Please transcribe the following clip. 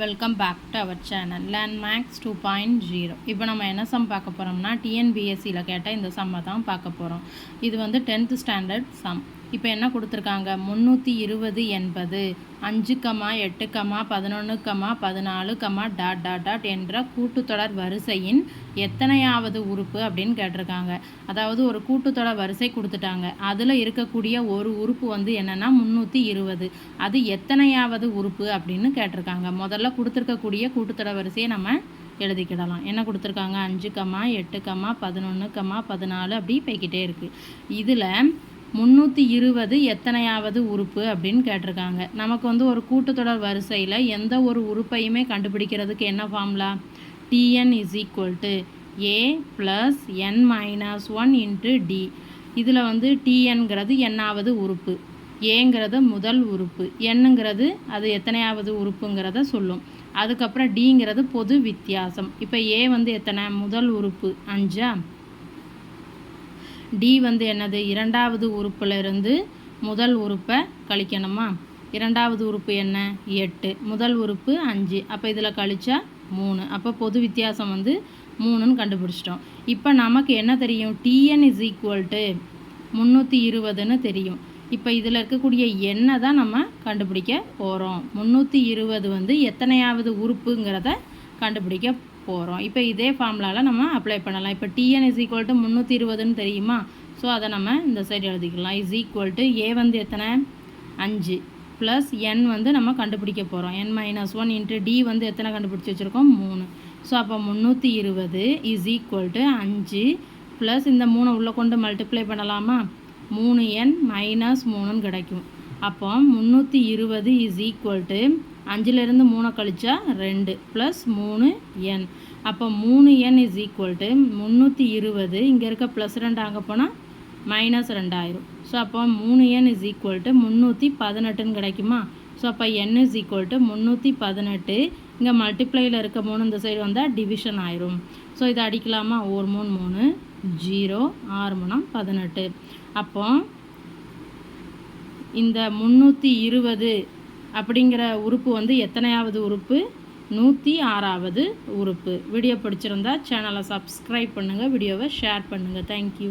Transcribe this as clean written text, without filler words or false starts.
Welcome back to our channel learn max 2.0. இப்போ நம்ம என்ன சம் பார்க்க போகிறோம்னா டிஎன்பிஎஸ்சியில் கேட்டால் இந்த சம்மை தான் பார்க்க போகிறோம். இது வந்து 10th ஸ்டாண்டர்ட் சம். இப்போ என்ன கொடுத்துருக்காங்க, 320 என்பது 5, 8, 11, 14, ... என்ற கூட்டுத்தொடர் வரிசையின் எத்தனையாவது உறுப்பு அப்படின்னு கேட்டிருக்காங்க. அதாவது ஒரு கூட்டுத்தொடர் வரிசை கொடுத்துட்டாங்க, அதில் இருக்கக்கூடிய ஒரு உறுப்பு வந்து என்னென்னா 320. அது எத்தனையாவது உறுப்பு அப்படின்னு கேட்டிருக்காங்க. முதல்ல கொடுத்துருக்கக்கூடிய கூட்டுத்தொடர் வரிசையை நம்ம எழுதிக்கிடலாம். என்ன கொடுத்துருக்காங்க, 5, 8, 11, 14 அப்படி போய்கிட்டே இருக்குது. இதில் 320 எத்தனையாவது உறுப்பு அப்படின்னு கேட்டிருக்காங்க. நமக்கு வந்து ஒரு கூட்டுத்தொடர் வரிசையில் எந்த ஒரு உறுப்பையுமே கண்டுபிடிக்கிறதுக்கு என்ன formula, Tn = A + n - 1 × D. இதில் வந்து Tnங்கிறது என்னாவது உறுப்பு, ஏங்கிறது முதல் உறுப்பு, என்னங்கிறது அது எத்தனையாவது உறுப்புங்கிறத சொல்லும். அதுக்கப்புறம் டிங்கிறது பொது வித்தியாசம். இப்போ ஏ வந்து எத்தனை, முதல் உறுப்பு 5. டி வந்து என்னது, இரண்டாவது உறுப்பிலிருந்து முதல் உறுப்பை கழிக்கணுமா. இரண்டாவது உறுப்பு என்ன, 8, முதல் உறுப்பு 5. அப்போ இதில் கழிச்சா 3. அப்போ பொது வித்தியாசம் வந்து 3ன்னு கண்டுபிடிச்சிட்டோம். இப்போ நமக்கு என்ன தெரியும், Tn = 320ன்னு தெரியும். இப்போ இதில் இருக்கக்கூடிய எண்ணை தான் நம்ம கண்டுபிடிக்க போகிறோம். 320 வந்து எத்தனையாவது உறுப்புங்கிறத கண்டுபிடிக்க போகிறோம். இப்போ இதே ஃபார்முலாவில் நம்ம அப்ளை பண்ணலாம். இப்போ Tn = 320ன்னு தெரியுமா, ஸோ அதை நம்ம இந்த சைடு எழுதிக்கலாம். A வந்து எத்தனை, 5 + n வந்து நம்ம கண்டுபிடிக்க போகிறோம், n - 1 × D வந்து எத்தனை கண்டுபிடிச்சி வச்சுருக்கோம், 3. ஸோ அப்போ 320 = 5 ப்ளஸ் இந்த 3 உள்ளே கொண்டு மல்டிப்ளை பண்ணலாமா, 3n - 3ன்னு கிடைக்கும். அப்போ 320 = 5லேருந்து 3 கழிச்சா 2 ப்ளஸ் 3n. அப்போ 3n = 320. இங்கே இருக்க ப்ளஸ் 2 அங்கே போனால் -2 ஆயிரும். ஸோ அப்போ 3n = 318ன்னு கிடைக்குமா. ஸோ அப்போ n = 318. இங்கே மல்டிப்ளையில் இருக்க 3 இந்த சைடு வந்தால் டிவிஷன் ஆயிரும். ஸோ இதை அடிக்கலாமா, 1 3 3 0 6 3 18. அப்போ இந்த 320 அப்படிங்கிற உறுப்பு வந்து எத்தனையாவது உறுப்பு, 106வது உறுப்பு. வீடியோ பிடிச்சிருந்தா சேனலை சப்ஸ்கிரைப் பண்ணுங்கள், வீடியோவை ஷேர் பண்ணுங்கள். தேங்க்யூ.